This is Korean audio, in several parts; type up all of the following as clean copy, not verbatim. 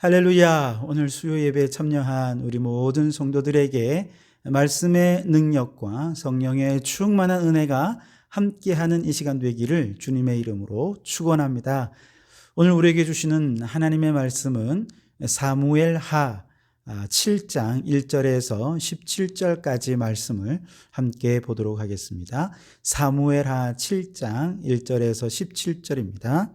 할렐루야. 오늘 수요 예배에 참여한 우리 모든 성도들에게 말씀의 능력과 성령의 충만한 은혜가 함께하는 이 시간 되기를 주님의 이름으로 축원합니다. 오늘 우리에게 주시는 하나님의 말씀은 사무엘하 7장 1절에서 17절까지 말씀을 함께 보도록 하겠습니다. 사무엘하 7장 1절에서 17절입니다.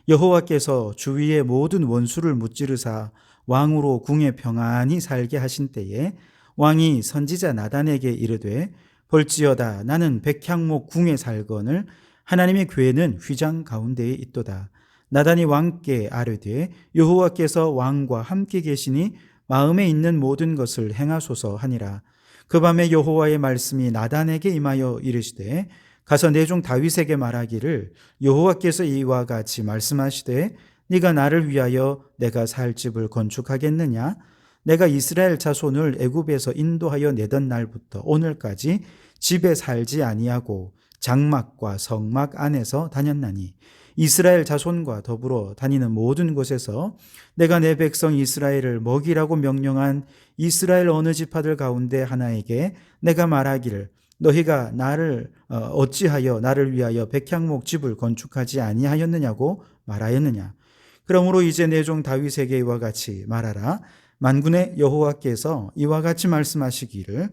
여호와께서 주위의 모든 원수를 무찌르사 왕으로 궁에 평안히 살게 하신 때에 왕이 선지자 나단에게 이르되 볼지어다 나는 백향목 궁에 살거늘 하나님의 궤는 휘장 가운데에 있도다. 나단이 왕께 아뢰되 여호와께서 왕과 함께 계시니 마음에 있는 모든 것을 행하소서 하니라. 그 밤에 여호와의 말씀이 나단에게 임하여 이르시되 가서 내 종 다윗에게 말하기를 여호와께서 이와 같이 말씀하시되 네가 나를 위하여 내가 살 집을 건축하겠느냐? 내가 이스라엘 자손을 애굽에서 인도하여 내던 날부터 오늘까지 집에 살지 아니하고 장막과 성막 안에서 다녔나니 이스라엘 자손과 더불어 다니는 모든 곳에서 내가 내 백성 이스라엘을 먹이라고 명령한 이스라엘 어느 지파들 가운데 하나에게 내가 말하기를 너희가 나를 어찌하여 나를 위하여 백향목 집을 건축하지 아니하였느냐고 말하였느냐. 그러므로 이제 내 종 다윗에게 이와 같이 말하라. 만군의 여호와께서 이와 같이 말씀하시기를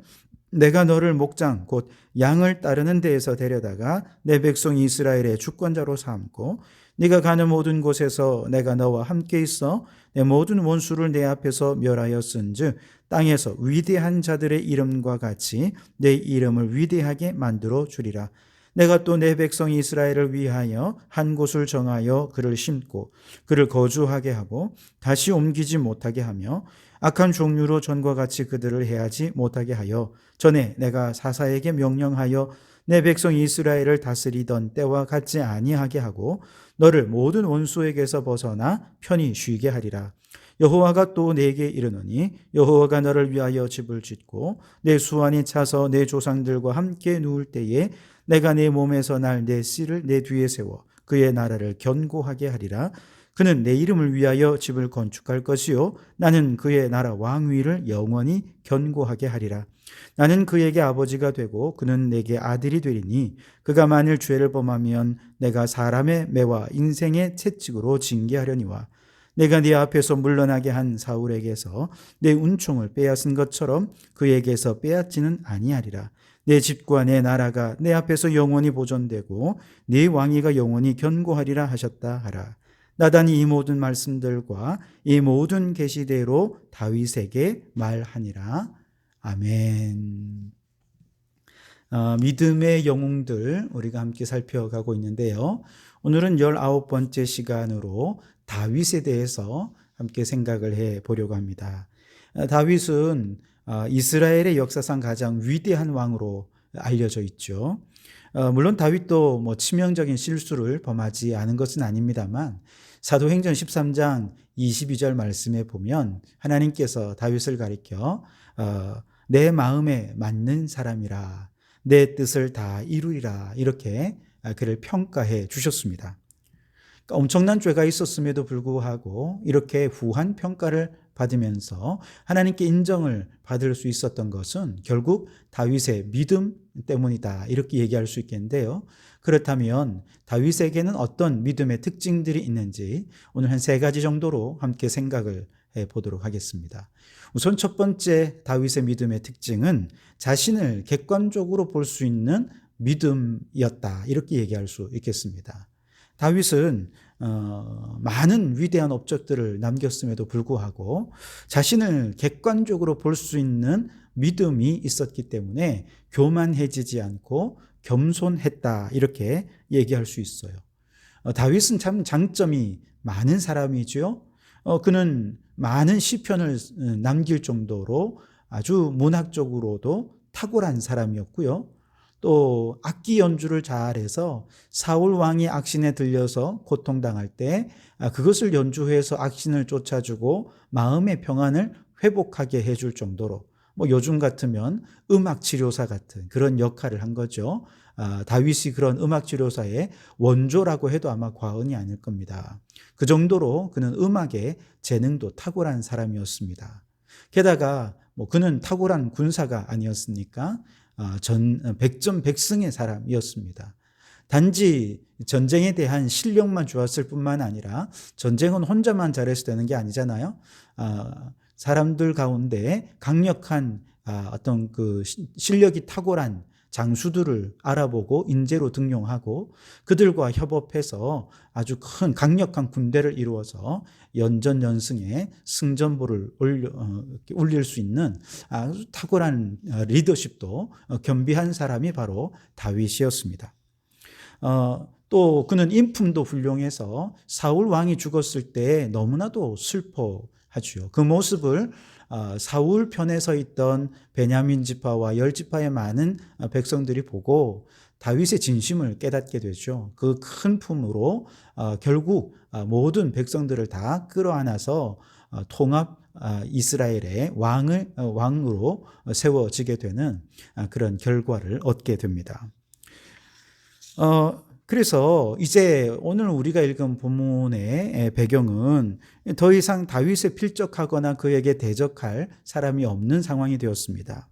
내가 너를 목장 곧 양을 따르는 데에서 데려다가 내 백성 이스라엘의 주권자로 삼고 네가 가는 모든 곳에서 내가 너와 함께 있어 내 모든 원수를 내 앞에서 멸하였은즉 땅에서 위대한 자들의 이름과 같이 내 이름을 위대하게 만들어 주리라. 내가 또 내 백성 이스라엘을 위하여 한 곳을 정하여 그를 심고 그를 거주하게 하고 다시 옮기지 못하게 하며 악한 종류로 전과 같이 그들을 해하지 못하게 하여 전에 내가 사사에게 명령하여 내 백성 이스라엘을 다스리던 때와 같지 아니하게 하고 너를 모든 원수에게서 벗어나 편히 쉬게 하리라. 여호와가 또 내게 이르노니 여호와가 너를 위하여 집을 짓고 내 수완이 차서 내 조상들과 함께 누울 때에 내가 내 몸에서 날 내 씨를 내 뒤에 세워 그의 나라를 견고하게 하리라. 그는 내 이름을 위하여 집을 건축할 것이요 나는 그의 나라 왕위를 영원히 견고하게 하리라. 나는 그에게 아버지가 되고 그는 내게 아들이 되리니 그가 만일 죄를 범하면 내가 사람의 매와 인생의 채찍으로 징계하려니와 내가 네 앞에서 물러나게 한 사울에게서 내 은총을 빼앗은 것처럼 그에게서 빼앗지는 아니하리라. 내 집과 내 나라가 내 앞에서 영원히 보존되고 네 왕위가 영원히 견고하리라 하셨다 하라. 나단이 이 모든 말씀들과 이 모든 계시대로 다윗에게 말하니라. 아멘. 믿음의 영웅들 우리가 함께 살펴가고 있는데요. 오늘은 19번째 시간으로 다윗에 대해서 함께 생각을 해 보려고 합니다. 다윗은 이스라엘의 역사상 가장 위대한 왕으로 알려져 있죠. 물론 다윗도 치명적인 실수를 범하지 않은 것은 아닙니다만 사도행전 13장 22절 말씀에 보면 하나님께서 다윗을 가리켜 내 마음에 맞는 사람이라 내 뜻을 다 이루리라 이렇게 그를 평가해 주셨습니다. 그러니까 엄청난 죄가 있었음에도 불구하고 이렇게 후한 평가를 받으면서 하나님께 인정을 받을 수 있었던 것은 결국 다윗의 믿음 때문이다 이렇게 얘기할 수 있겠는데요. 그렇다면 다윗에게는 어떤 믿음의 특징들이 있는지 오늘 한 3가지 정도로 함께 생각을 해보도록 하겠습니다. 우선 첫 번째 다윗의 믿음의 특징은 자신을 객관적으로 볼 수 있는 믿음이었다 이렇게 얘기할 수 있겠습니다. 다윗은 많은 위대한 업적들을 남겼음에도 불구하고 자신을 객관적으로 볼 수 있는 믿음이 있었기 때문에 교만해지지 않고 겸손했다 이렇게 얘기할 수 있어요. 다윗은 참 장점이 많은 사람이죠. 그는 많은 시편을 남길 정도로 아주 문학적으로도 탁월한 사람이었고요. 또 악기 연주를 잘해서 사울 왕이 악신에 들려서 고통당할 때 그것을 연주해서 악신을 쫓아주고 마음의 평안을 회복하게 해줄 정도로 요즘 같으면 음악 치료사 같은 그런 역할을 한 거죠. 다윗이 그런 음악 지도사의 원조라고 해도 아마 과언이 아닐 겁니다. 그 정도로 그는 음악의 재능도 탁월한 사람이었습니다. 게다가 그는 탁월한 군사가 아니었습니까? 백전백승의 사람이었습니다. 단지 전쟁에 대한 실력만 좋았을 뿐만 아니라 전쟁은 혼자만 잘해서 되는 게 아니잖아요. 사람들 가운데 강력한 어떤 그 실력이 탁월한 장수들을 알아보고 인재로 등용하고 그들과 협업해서 아주 큰 강력한 군대를 이루어서 연전연승의 승전보를 울릴 수 있는 아주 탁월한 리더십도 겸비한 사람이 바로 다윗이었습니다. 또 그는 인품도 훌륭해서 사울 왕이 죽었을 때 너무나도 슬퍼하죠. 그 모습을 사울 편에 서 있던 베냐민 지파와 열 지파의 많은 백성들이 보고 다윗의 진심을 깨닫게 되죠. 그 큰 품으로 결국 모든 백성들을 다 끌어안아서 통합 이스라엘의 왕으로 세워지게 되는 그런 결과를 얻게 됩니다. 그래서 이제 오늘 우리가 읽은 본문의 배경은 더 이상 다윗에 필적하거나 그에게 대적할 사람이 없는 상황이 되었습니다.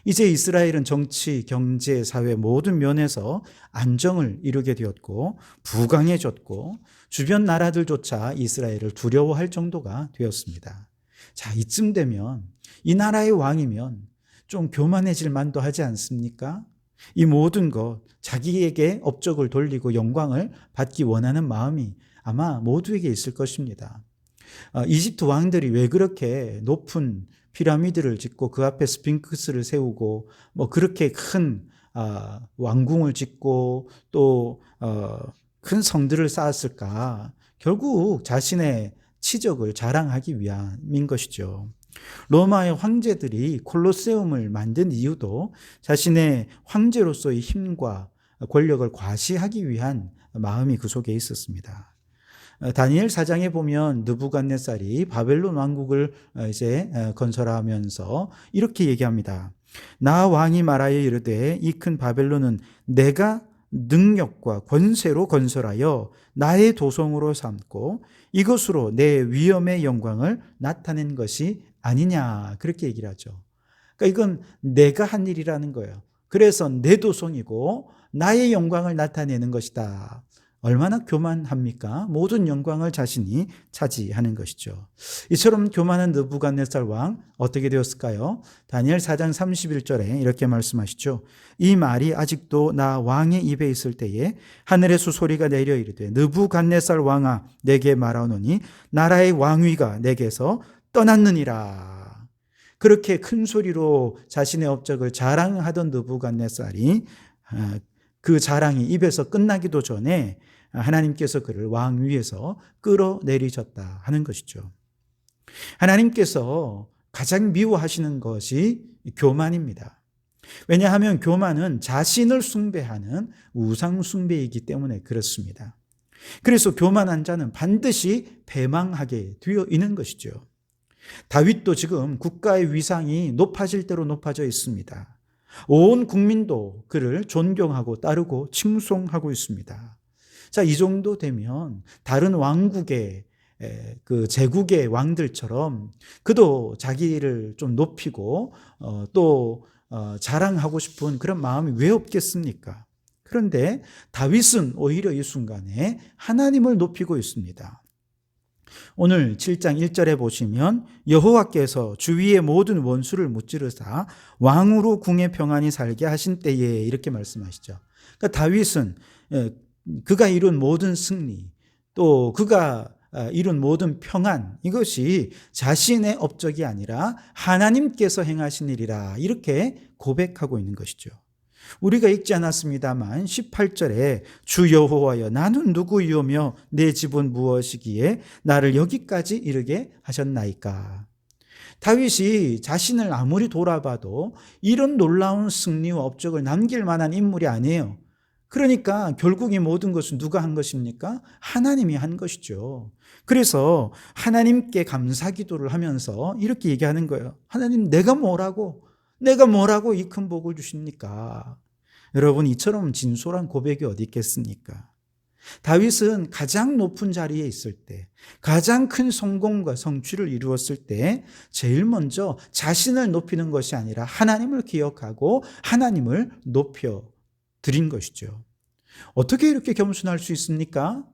이제 이스라엘은 정치, 경제, 사회 모든 면에서 안정을 이루게 되었고 부강해졌고 주변 나라들조차 이스라엘을 두려워할 정도가 되었습니다. 자, 이쯤 되면 이 나라의 왕이면 좀 교만해질 만도 하지 않습니까? 이 모든 것, 자기에게 업적을 돌리고 영광을 받기 원하는 마음이 아마 모두에게 있을 것입니다. 이집트 왕들이 왜 그렇게 높은 피라미드를 짓고 그 앞에 스핑크스를 세우고 그렇게 큰 왕궁을 짓고 또 큰 성들을 쌓았을까? 결국 자신의 치적을 자랑하기 위함인 것이죠. 로마의 황제들이 콜로세움을 만든 이유도 자신의 황제로서의 힘과 권력을 과시하기 위한 마음이 그 속에 있었습니다. 다니엘 4장에 보면 느부갓네살이 바벨론 왕국을 이제 건설하면서 이렇게 얘기합니다. 나 왕이 말하여 이르되 이 큰 바벨론은 내가 능력과 권세로 건설하여 나의 도성으로 삼고 이것으로 내 위엄의 영광을 나타낸 것이 아니냐, 그렇게 얘기를 하죠. 그러니까 이건 내가 한 일이라는 거예요. 그래서 내 도성이고 나의 영광을 나타내는 것이다. 얼마나 교만합니까? 모든 영광을 자신이 차지하는 것이죠. 이처럼 교만한 느부갓네살 왕 어떻게 되었을까요? 다니엘 4장 31절에 이렇게 말씀하시죠. 이 말이 아직도 나 왕의 입에 있을 때에 하늘에서 소리가 내려 이르되 느부갓네살 왕아 내게 말하노니 나라의 왕위가 내게서 떠났느니라. 그렇게 큰 소리로 자신의 업적을 자랑하던 느부갓네살이 그 자랑이 입에서 끝나기도 전에 하나님께서 그를 왕위에서 끌어내리셨다 하는 것이죠. 하나님께서 가장 미워하시는 것이 교만입니다. 왜냐하면 교만은 자신을 숭배하는 우상 숭배이기 때문에 그렇습니다. 그래서 교만한 자는 반드시 패망하게 되어 있는 것이죠. 다윗도 지금 국가의 위상이 높아질 대로 높아져 있습니다. 온 국민도 그를 존경하고 따르고 칭송하고 있습니다. 자, 이 정도 되면 다른 왕국의 그 제국의 왕들처럼 그도 자기를 좀 높이고 또 자랑하고 싶은 그런 마음이 왜 없겠습니까? 그런데 다윗은 오히려 이 순간에 하나님을 높이고 있습니다. 오늘 7장 1절에 보시면 여호와께서 주위의 모든 원수를 무찌르사 왕으로 궁에 평안히 살게 하신 때에 이렇게 말씀하시죠. 그러니까 다윗은 그가 이룬 모든 승리 또 그가 이룬 모든 평안 이것이 자신의 업적이 아니라 하나님께서 행하신 일이라 이렇게 고백하고 있는 것이죠. 우리가 읽지 않았습니다만 18절에 주 여호와여 나는 누구이오며 내 집은 무엇이기에 나를 여기까지 이르게 하셨나이까. 다윗이 자신을 아무리 돌아봐도 이런 놀라운 승리와 업적을 남길 만한 인물이 아니에요. 그러니까 결국 이 모든 것은 누가 한 것입니까? 하나님이 한 것이죠. 그래서 하나님께 감사 기도를 하면서 이렇게 얘기하는 거예요. 하나님 내가 뭐라고 이 큰 복을 주십니까? 여러분, 이처럼 진솔한 고백이 어디 있겠습니까? 다윗은 가장 높은 자리에 있을 때, 가장 큰 성공과 성취를 이루었을 때 제일 먼저 자신을 높이는 것이 아니라 하나님을 기억하고 하나님을 높여 드린 것이죠. 어떻게 이렇게 겸손할 수 있습니까?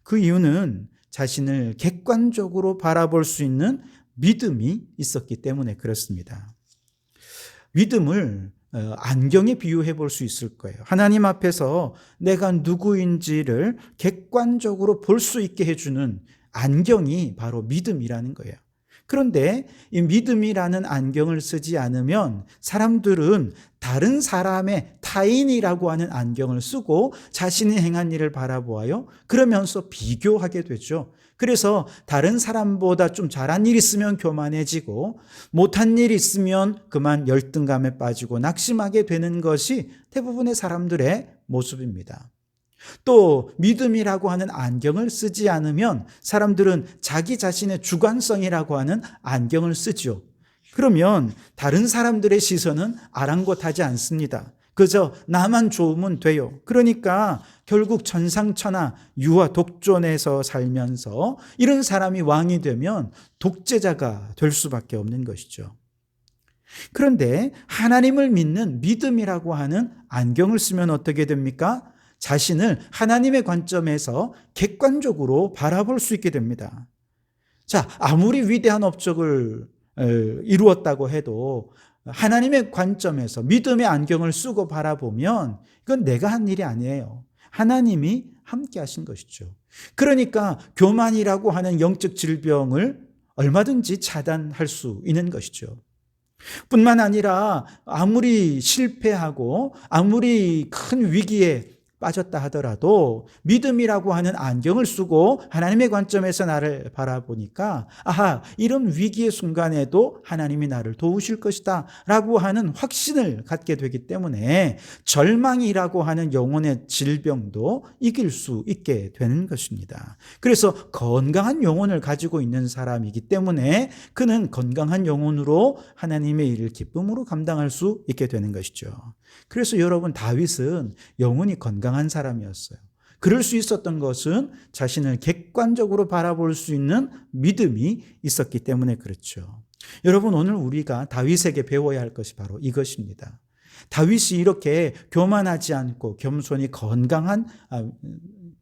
그 이유는 자신을 객관적으로 바라볼 수 있는 믿음이 있었기 때문에 그렇습니다. 믿음을 안경에 비유해 볼 수 있을 거예요. 하나님 앞에서 내가 누구인지를 객관적으로 볼 수 있게 해주는 안경이 바로 믿음이라는 거예요. 그런데 이 믿음이라는 안경을 쓰지 않으면 사람들은 다른 사람의 타인이라고 하는 안경을 쓰고 자신이 행한 일을 바라보아요. 그러면서 비교하게 되죠. 그래서 다른 사람보다 좀 잘한 일 있으면 교만해지고 못한 일 있으면 그만 열등감에 빠지고 낙심하게 되는 것이 대부분의 사람들의 모습입니다. 또 믿음이라고 하는 안경을 쓰지 않으면 사람들은 자기 자신의 주관성이라고 하는 안경을 쓰죠. 그러면 다른 사람들의 시선은 아랑곳하지 않습니다. 그저 나만 좋으면 돼요. 그러니까 결국 천상천하 유아 독존에서 살면서 이런 사람이 왕이 되면 독재자가 될 수밖에 없는 것이죠. 그런데 하나님을 믿는 믿음이라고 하는 안경을 쓰면 어떻게 됩니까? 자신을 하나님의 관점에서 객관적으로 바라볼 수 있게 됩니다. 자, 아무리 위대한 업적을 이루었다고 해도 하나님의 관점에서 믿음의 안경을 쓰고 바라보면 이건 내가 한 일이 아니에요. 하나님이 함께 하신 것이죠. 그러니까 교만이라고 하는 영적 질병을 얼마든지 차단할 수 있는 것이죠. 뿐만 아니라 아무리 실패하고 아무리 큰 위기에 빠졌다 하더라도 믿음이라고 하는 안경을 쓰고 하나님의 관점에서 나를 바라보니까 아하, 이런 위기의 순간에도 하나님이 나를 도우실 것이다 라고 하는 확신을 갖게 되기 때문에 절망이라고 하는 영혼의 질병도 이길 수 있게 되는 것입니다. 그래서 건강한 영혼을 가지고 있는 사람이기 때문에 그는 건강한 영혼으로 하나님의 일을 기쁨으로 감당할 수 있게 되는 것이죠. 그래서 여러분, 다윗은 영혼이 건강한 사람이었어요. 그럴 수 있었던 것은 자신을 객관적으로 바라볼 수 있는 믿음이 있었기 때문에 그렇죠. 여러분, 오늘 우리가 다윗에게 배워야 할 것이 바로 이것입니다. 다윗이 이렇게 교만하지 않고 겸손히 건강한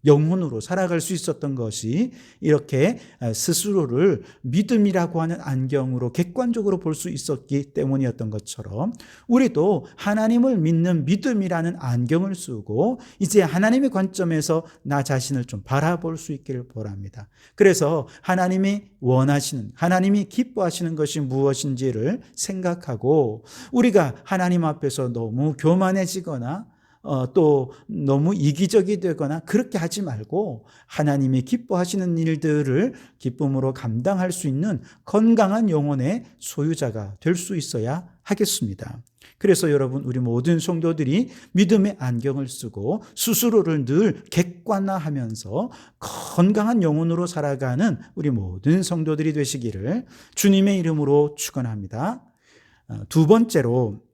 영혼으로 살아갈 수 있었던 것이 이렇게 스스로를 믿음이라고 하는 안경으로 객관적으로 볼 수 있었기 때문이었던 것처럼 우리도 하나님을 믿는 믿음이라는 안경을 쓰고 이제 하나님의 관점에서 나 자신을 좀 바라볼 수 있기를 바랍니다. 그래서 하나님이 원하시는, 하나님이 기뻐하시는 것이 무엇인지를 생각하고 우리가 하나님 앞에서 너무 교만해지거나 또 너무 이기적이 되거나 그렇게 하지 말고 하나님이 기뻐하시는 일들을 기쁨으로 감당할 수 있는 건강한 영혼의 소유자가 될 수 있어야 하겠습니다. 그래서 여러분, 우리 모든 성도들이 믿음의 안경을 쓰고 스스로를 늘 객관화하면서 건강한 영혼으로 살아가는 우리 모든 성도들이 되시기를 주님의 이름으로 축원합니다. 두 번째로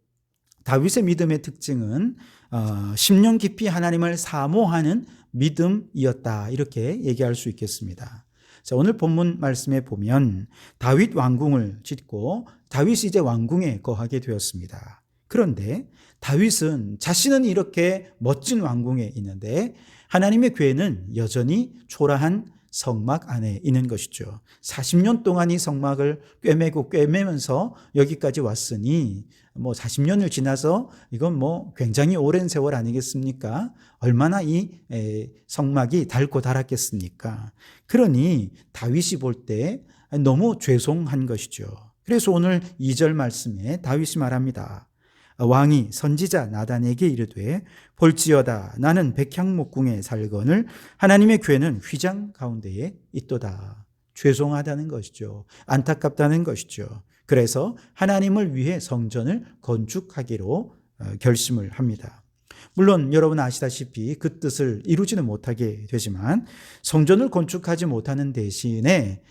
다윗의 믿음의 특징은 10년 깊이 하나님을 사모하는 믿음이었다, 이렇게 얘기할 수 있겠습니다. 자, 오늘 본문 말씀에 보면 다윗 왕궁을 짓고 다윗이 이제 왕궁에 거하게 되었습니다. 그런데 다윗은 자신은 이렇게 멋진 왕궁에 있는데 하나님의 궤는 여전히 초라한 성막 안에 있는 것이죠. 40년 동안 이 성막을 꿰매면서 여기까지 왔으니 40년을 지나서 이건 굉장히 오랜 세월 아니겠습니까? 얼마나 이 성막이 닳고 닳았겠습니까? 그러니 다윗이 볼 때 너무 죄송한 것이죠. 그래서 오늘 2절 말씀에 다윗이 말합니다. 왕이 선지자 나단에게 이르되 볼지어다 나는 백향목궁에 살거늘 하나님의 궤는 휘장 가운데에 있도다. 죄송하다는 것이죠. 안타깝다는 것이죠. 그래서 하나님을 위해 성전을 건축하기로 결심을 합니다. 물론 여러분 아시다시피 그 뜻을 이루지는 못하게 되지만 성전을 건축하지 못하는 대신에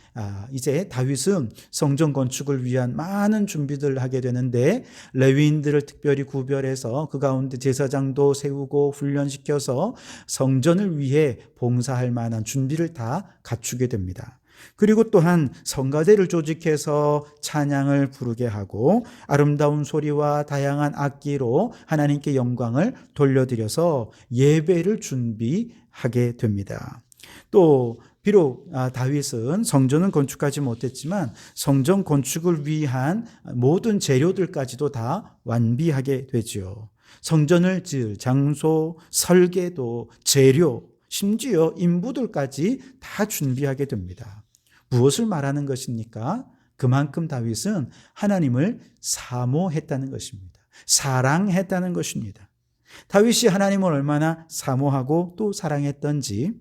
이제 다윗은 성전 건축을 위한 많은 준비들을 하게 되는데 레위인들을 특별히 구별해서 그 가운데 제사장도 세우고 훈련시켜서 성전을 위해 봉사할 만한 준비를 다 갖추게 됩니다. 그리고 또한 성가대를 조직해서 찬양을 부르게 하고 아름다운 소리와 다양한 악기로 하나님께 영광을 돌려드려서 예배를 준비하게 됩니다. 또 비록 다윗은 성전은 건축하지 못했지만 성전 건축을 위한 모든 재료들까지도 다 완비하게 되지요. 성전을 지을 장소, 설계도, 재료, 심지어 인부들까지 다 준비하게 됩니다. 무엇을 말하는 것입니까? 그만큼 다윗은 하나님을 사모했다는 것입니다. 사랑했다는 것입니다. 다윗이 하나님을 얼마나 사모하고 또 사랑했던지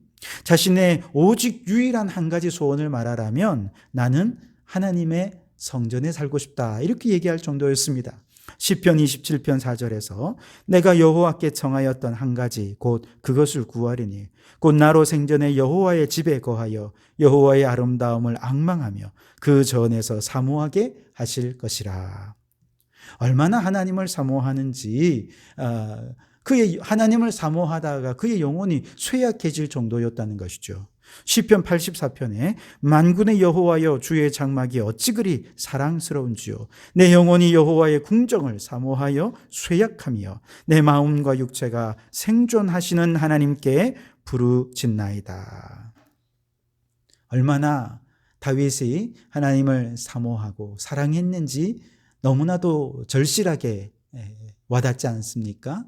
자신의 오직 유일한 한 가지 소원을 말하라면 나는 하나님의 성전에 살고 싶다 이렇게 얘기할 정도였습니다. 시편 27편 4절에서 내가 여호와께 청하였던 한 가지 곧 그것을 구하리니 곧 나로 생전에 여호와의 집에 거하여 여호와의 아름다움을 앙망하며 그 전에서 사모하게 하실 것이라. 얼마나 하나님을 사모하는지 그의 하나님을 사모하다가 그의 영혼이 쇠약해질 정도였다는 것이죠. 시편 84편에 만군의 여호와여 주의 장막이 어찌 그리 사랑스러운지요 내 영혼이 여호와의 궁정을 사모하여 쇠약하며 내 마음과 육체가 생존하시는 하나님께 부르짖나이다. 얼마나 다윗이 하나님을 사모하고 사랑했는지 너무나도 절실하게 와닿지 않습니까?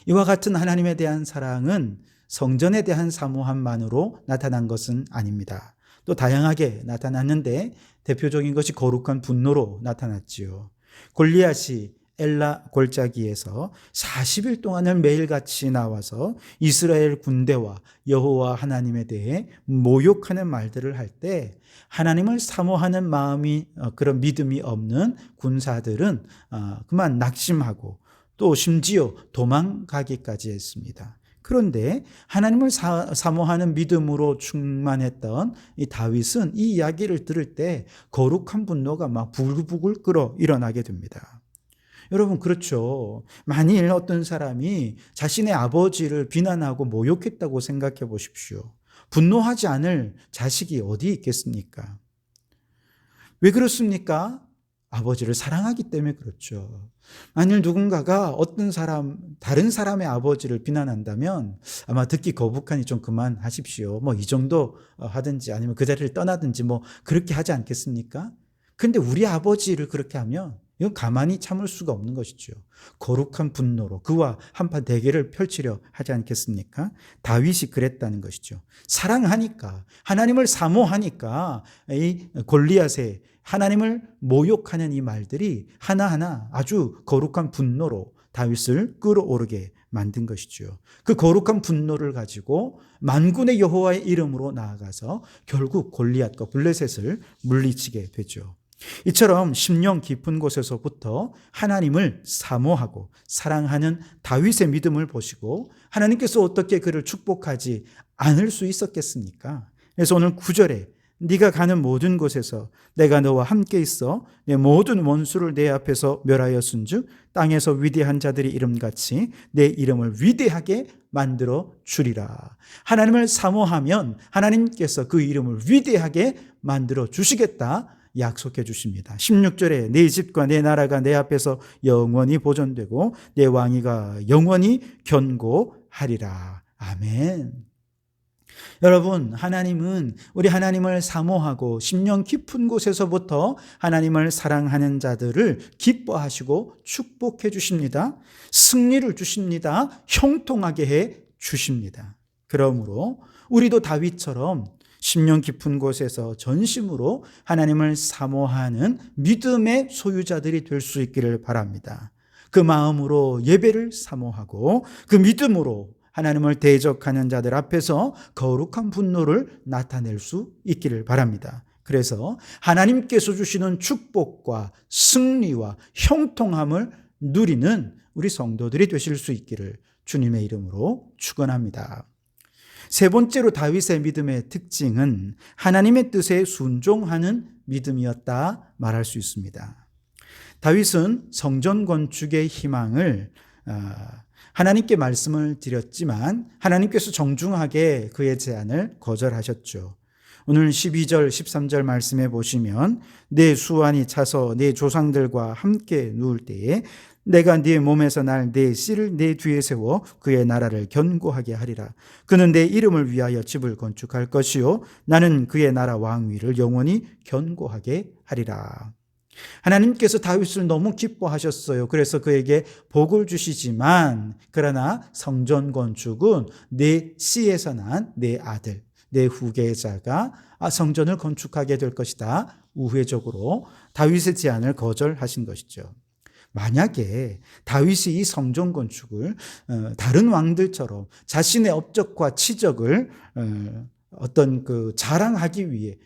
이와 같은 하나님에 대한 사랑은 성전에 대한 사모함만으로 나타난 것은 아닙니다. 또 다양하게 나타났는데 대표적인 것이 거룩한 분노로 나타났지요. 골리앗이 엘라 골짜기에서 40일 동안을 매일같이 나와서 이스라엘 군대와 여호와 하나님에 대해 모욕하는 말들을 할 때 하나님을 사모하는 마음이 그런 믿음이 없는 군사들은 그만 낙심하고 또 심지어 도망가기까지 했습니다. 그런데 하나님을 사모하는 믿음으로 충만했던 이 다윗은 이 이야기를 들을 때 거룩한 분노가 막 부글부글 끓어 일어나게 됩니다. 여러분 그렇죠. 만일 어떤 사람이 자신의 아버지를 비난하고 모욕했다고 생각해 보십시오. 분노하지 않을 자식이 어디 있겠습니까? 왜 그렇습니까? 아버지를 사랑하기 때문에 그렇죠. 만일 누군가가 어떤 사람, 다른 사람의 아버지를 비난한다면 아마 듣기 거북하니 좀 그만하십시오. 뭐 이 정도 하든지 아니면 그 자리를 떠나든지 뭐 그렇게 하지 않겠습니까? 근데 우리 아버지를 그렇게 하면 이건 가만히 참을 수가 없는 것이죠. 거룩한 분노로 그와 한판 대결을 펼치려 하지 않겠습니까? 다윗이 그랬다는 것이죠. 사랑하니까, 하나님을 사모하니까 이 골리앗의 하나님을 모욕하는 이 말들이 하나하나 아주 거룩한 분노로 다윗을 끌어오르게 만든 것이죠. 그 거룩한 분노를 가지고 만군의 여호와의 이름으로 나아가서 결국 골리앗과 블레셋을 물리치게 되죠. 이처럼 심령 깊은 곳에서부터 하나님을 사모하고 사랑하는 다윗의 믿음을 보시고 하나님께서 어떻게 그를 축복하지 않을 수 있었겠습니까? 그래서 오늘 9절에 네가 가는 모든 곳에서 내가 너와 함께 있어 내 모든 원수를 내 앞에서 멸하였은즉 땅에서 위대한 자들의 이름같이 내 이름을 위대하게 만들어 주리라. 하나님을 사모하면 하나님께서 그 이름을 위대하게 만들어 주시겠다 약속해 주십니다. 16절에 내 집과 내 나라가 내 앞에서 영원히 보존되고 내 왕위가 영원히 견고하리라. 아멘. 여러분, 하나님은 우리 하나님을 사모하고 심령 깊은 곳에서부터 하나님을 사랑하는 자들을 기뻐하시고 축복해 주십니다. 승리를 주십니다. 형통하게 해 주십니다. 그러므로 우리도 다윗처럼 심령 깊은 곳에서 전심으로 하나님을 사모하는 믿음의 소유자들이 될 수 있기를 바랍니다. 그 마음으로 예배를 사모하고 그 믿음으로 하나님을 대적하는 자들 앞에서 거룩한 분노를 나타낼 수 있기를 바랍니다. 그래서 하나님께서 주시는 축복과 승리와 형통함을 누리는 우리 성도들이 되실 수 있기를 주님의 이름으로 축원합니다. 세 번째로 다윗의 믿음의 특징은 하나님의 뜻에 순종하는 믿음이었다 말할 수 있습니다. 다윗은 성전 건축의 희망을 하나님께 말씀을 드렸지만 하나님께서 정중하게 그의 제안을 거절하셨죠. 오늘 12절 13절 말씀에 보시면 내 수완이 차서 내 조상들과 함께 누울 때에 내가 네 몸에서 날 내 씨를 내 뒤에 세워 그의 나라를 견고하게 하리라. 그는 내 이름을 위하여 집을 건축할 것이요 나는 그의 나라 왕위를 영원히 견고하게 하리라. 하나님께서 다윗을 너무 기뻐하셨어요. 그래서 그에게 복을 주시지만 그러나 성전 건축은 내 씨에서 난 내 아들, 내 후계자가 성전을 건축하게 될 것이다. 우회적으로 다윗의 제안을 거절하신 것이죠. 만약에 다윗이 이 성전 건축을 다른 왕들처럼 자신의 업적과 치적을 어떤 자랑하기 위해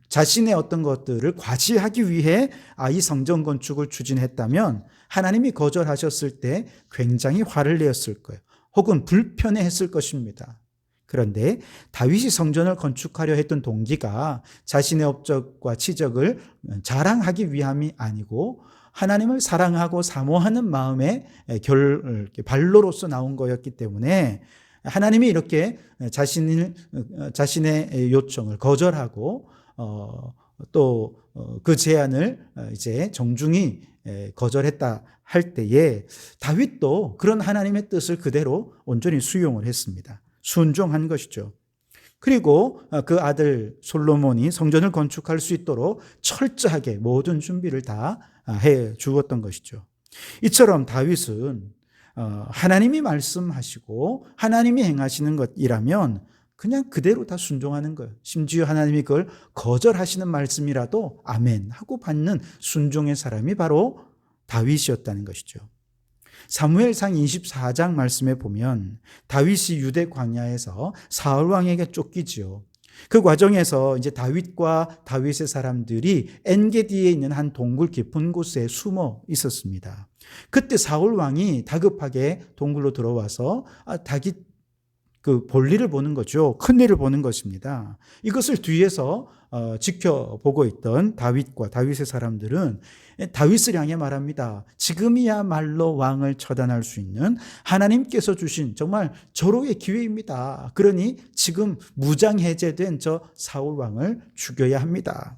자신의 어떤 것들을 과시하기 위해 이 성전 건축을 추진했다면 하나님이 거절하셨을 때 굉장히 화를 내었을 거예요. 혹은 불편해했을 것입니다. 그런데 다윗이 성전을 건축하려 했던 동기가 자신의 업적과 치적을 자랑하기 위함이 아니고 하나님을 사랑하고 사모하는 마음의 발로로서 나온 거였기 때문에 하나님이 이렇게 자신의 요청을 거절하고 또 그 제안을 이제 정중히 거절했다 할 때에 다윗도 그런 하나님의 뜻을 그대로 온전히 수용을 했습니다. 순종한 것이죠. 그리고 그 아들 솔로몬이 성전을 건축할 수 있도록 철저하게 모든 준비를 다 해 주었던 것이죠. 이처럼 다윗은 하나님이 말씀하시고 하나님이 행하시는 것이라면 그냥 그대로 다 순종하는 거예요. 심지어 하나님이 그걸 거절하시는 말씀이라도 아멘 하고 받는 순종의 사람이 바로 다윗이었다는 것이죠. 사무엘상 24장 말씀에 보면 다윗이 유대 광야에서 사울 왕에게 쫓기지요. 그 과정에서 이제 다윗과 다윗의 사람들이 엔게디에 있는 한 동굴 깊은 곳에 숨어 있었습니다. 그때 사울 왕이 다급하게 동굴로 들어와서 그 볼일을 보는 거죠. 큰일을 보는 것입니다. 이것을 뒤에서 지켜보고 있던 다윗과 다윗의 사람들은 다윗을 향해 말합니다. 지금이야말로 왕을 처단할 수 있는 하나님께서 주신 정말 절호의 기회입니다. 그러니 지금 무장해제된 저 사울 왕을 죽여야 합니다.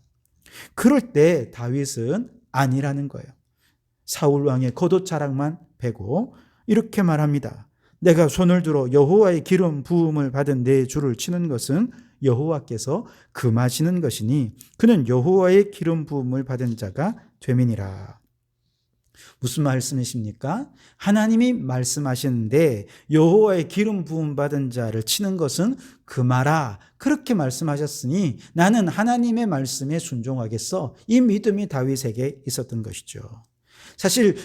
그럴 때 다윗은 아니라는 거예요. 사울 왕의 겉옷 자락만 베고 이렇게 말합니다. 내가 손을 들어 여호와의 기름 부음을 받은 내 주를 치는 것은 여호와께서 금하시는 것이니 그는 여호와의 기름 부음을 받은 자가 됨이니라. 무슨 말씀이십니까? 하나님이 말씀하시는데 여호와의 기름 부음 받은 자를 치는 것은 금하라. 그렇게 말씀하셨으니 나는 하나님의 말씀에 순종하겠어. 이 믿음이 다윗에게 있었던 것이죠. 사실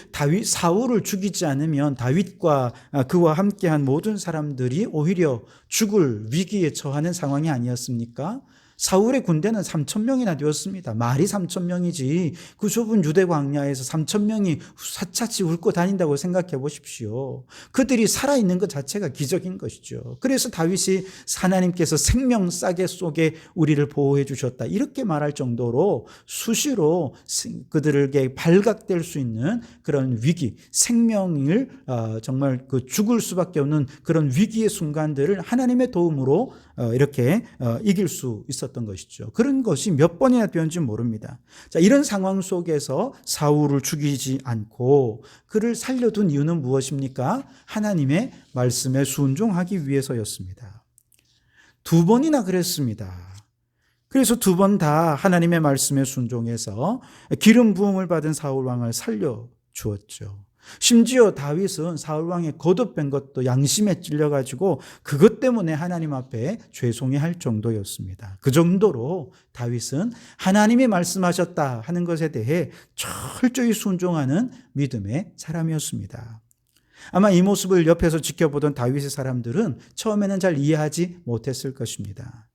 사울을 죽이지 않으면 다윗과 그와 함께한 모든 사람들이 오히려 죽을 위기에 처하는 상황이 아니었습니까? 사울의 군대는 3,000명이나 되었습니다. 말이 3,000명이지 그 좁은 유대 광야에서 3,000명이 사차치 훑고 다닌다고 생각해 보십시오. 그들이 살아있는 것 자체가 기적인 것이죠. 그래서 다윗이 하나님께서 생명 싸개 속에 우리를 보호해 주셨다 이렇게 말할 정도로 수시로 그들에게 발각될 수 있는 그런 위기, 생명을 정말 그 죽을 수밖에 없는 그런 위기의 순간들을 하나님의 도움으로 이렇게 이길 수 있었던 것이죠. 그런 것이 몇 번이나 되었는지 모릅니다. 자, 이런 상황 속에서 사울을 죽이지 않고 그를 살려둔 이유는 무엇입니까? 하나님의 말씀에 순종하기 위해서였습니다. 2번이나 그랬습니다. 그래서 2번 다 하나님의 말씀에 순종해서 기름 부음을 받은 사울 왕을 살려주었죠. 심지어 다윗은 사울 왕의 겉옷 뺀 것도 양심에 찔려가지고 그것 때문에 하나님 앞에 죄송해할 정도였습니다. 그 정도로 다윗은 하나님이 말씀하셨다 하는 것에 대해 철저히 순종하는 믿음의 사람이었습니다. 아마 이 모습을 옆에서 지켜보던 다윗의 사람들은 처음에는 잘 이해하지 못했을 것입니다.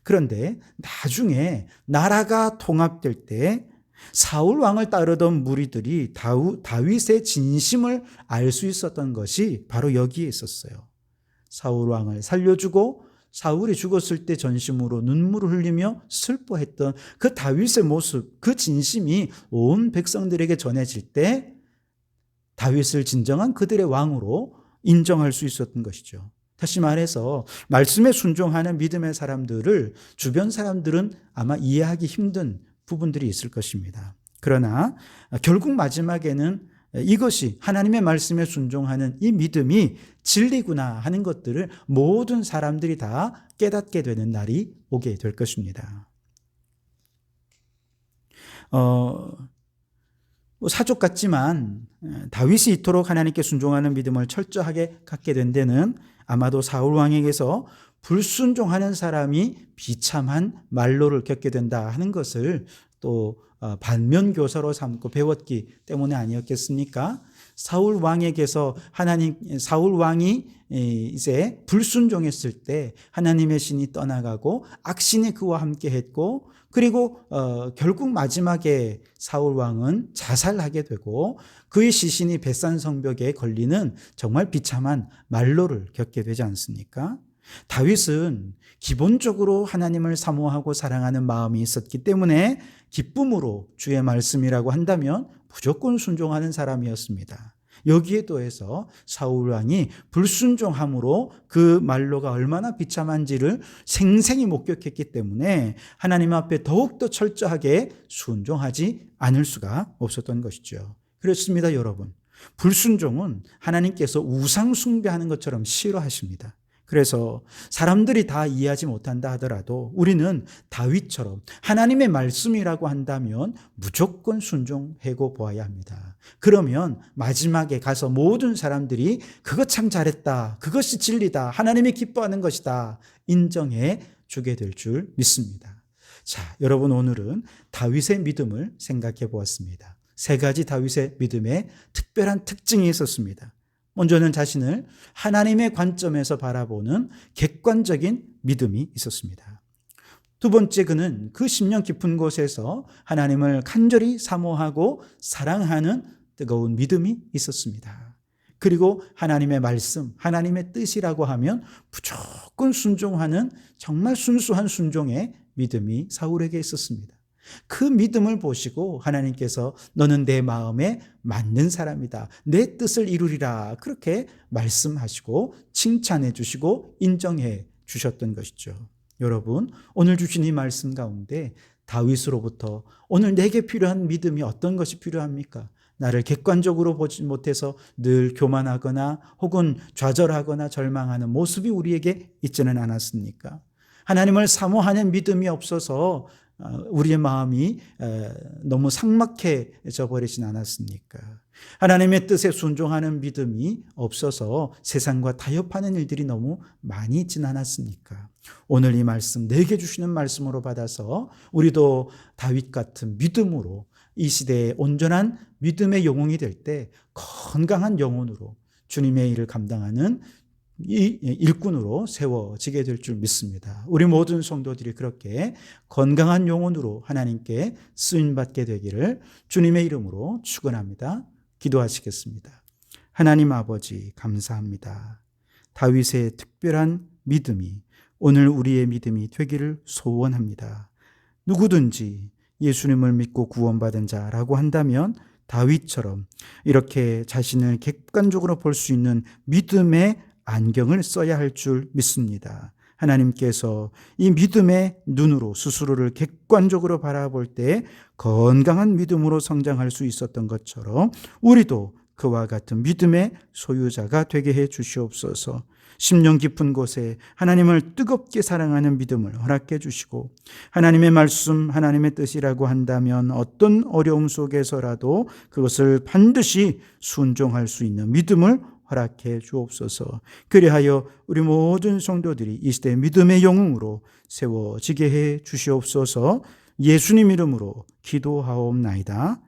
그런데 나중에 나라가 통합될 때 사울 왕을 따르던 무리들이 다윗의 진심을 알 수 있었던 것이 바로 여기에 있었어요. 사울 왕을 살려주고 사울이 죽었을 때 전심으로 눈물을 흘리며 슬퍼했던 그 다윗의 모습, 그 진심이 온 백성들에게 전해질 때 다윗을 진정한 그들의 왕으로 인정할 수 있었던 것이죠. 다시 말해서 말씀에 순종하는 믿음의 사람들을 주변 사람들은 아마 이해하기 힘든 부분들이 있을 것입니다. 그러나 결국 마지막에는 이것이 하나님의 말씀에 순종하는 이 믿음이 진리구나 하는 것들을 모든 사람들이 다 깨닫게 되는 날이 오게 될 것입니다. 사족 같지만 다윗이 이토록 하나님께 순종하는 믿음을 철저하게 갖게 된 데는 아마도 사울 왕에게서 불순종하는 사람이 비참한 말로를 겪게 된다 하는 것을 또 반면교사로 삼고 배웠기 때문에 아니었겠습니까? 사울 왕이 이제 불순종했을 때 하나님의 신이 떠나가고 악신이 그와 함께 했고, 그리고 결국 마지막에 사울 왕은 자살하게 되고 그의 시신이 벳산 성벽에 걸리는 정말 비참한 말로를 겪게 되지 않습니까? 다윗은 기본적으로 하나님을 사모하고 사랑하는 마음이 있었기 때문에 기쁨으로 주의 말씀이라고 한다면 무조건 순종하는 사람이었습니다. 여기에 더해서 사울 왕이 불순종함으로 그 말로가 얼마나 비참한지를 생생히 목격했기 때문에 하나님 앞에 더욱더 철저하게 순종하지 않을 수가 없었던 것이죠. 그렇습니다, 여러분. 불순종은 하나님께서 우상 숭배하는 것처럼 싫어하십니다. 그래서 사람들이 다 이해하지 못한다 하더라도 우리는 다윗처럼 하나님의 말씀이라고 한다면 무조건 순종하고 보아야 합니다. 그러면 마지막에 가서 모든 사람들이 그것 참 잘했다, 그것이 진리다, 하나님이 기뻐하는 것이다 인정해 주게 될 줄 믿습니다. 자, 여러분, 오늘은 다윗의 믿음을 생각해 보았습니다. 세 가지 다윗의 믿음에 특별한 특징이 있었습니다. 먼저는 자신을 하나님의 관점에서 바라보는 객관적인 믿음이 있었습니다. 두 번째, 그는 그 심령 깊은 곳에서 하나님을 간절히 사모하고 사랑하는 뜨거운 믿음이 있었습니다. 그리고 하나님의 말씀, 하나님의 뜻이라고 하면 무조건 순종하는 정말 순수한 순종의 믿음이 사울에게 있었습니다. 그 믿음을 보시고 하나님께서 너는 내 마음에 맞는 사람이다, 내 뜻을 이루리라, 그렇게 말씀하시고 칭찬해 주시고 인정해 주셨던 것이죠. 여러분, 오늘 주신 이 말씀 가운데 다윗으로부터 오늘 내게 필요한 믿음이 어떤 것이 필요합니까? 나를 객관적으로 보지 못해서 늘 교만하거나 혹은 좌절하거나 절망하는 모습이 우리에게 있지는 않았습니까? 하나님을 사모하는 믿음이 없어서 우리의 마음이 너무 삭막해져 버리진 않았습니까? 하나님의 뜻에 순종하는 믿음이 없어서 세상과 타협하는 일들이 너무 많이 있진 않았습니까? 오늘 이 말씀, 내게 주시는 말씀으로 받아서 우리도 다윗 같은 믿음으로 이 시대에 온전한 믿음의 영웅이 될 때 건강한 영혼으로 주님의 일을 감당하는 이 일꾼으로 세워지게 될 줄 믿습니다. 우리 모든 성도들이 그렇게 건강한 영혼으로 하나님께 쓰임받게 되기를 주님의 이름으로 축원합니다. 기도하시겠습니다. 하나님 아버지, 감사합니다. 다윗의 특별한 믿음이 오늘 우리의 믿음이 되기를 소원합니다. 누구든지 예수님을 믿고 구원받은 자라고 한다면 다윗처럼 이렇게 자신을 객관적으로 볼 수 있는 믿음의 안경을 써야 할 줄 믿습니다. 하나님께서 이 믿음의 눈으로 스스로를 객관적으로 바라볼 때 건강한 믿음으로 성장할 수 있었던 것처럼 우리도 그와 같은 믿음의 소유자가 되게 해 주시옵소서. 심령 깊은 곳에 하나님을 뜨겁게 사랑하는 믿음을 허락해 주시고, 하나님의 말씀, 하나님의 뜻이라고 한다면 어떤 어려움 속에서라도 그것을 반드시 순종할 수 있는 믿음을 허락해 주옵소서. 그리하여 우리 모든 성도들이 이 시대의 믿음의 영웅으로 세워지게 해 주시옵소서. 예수님 이름으로 기도하옵나이다.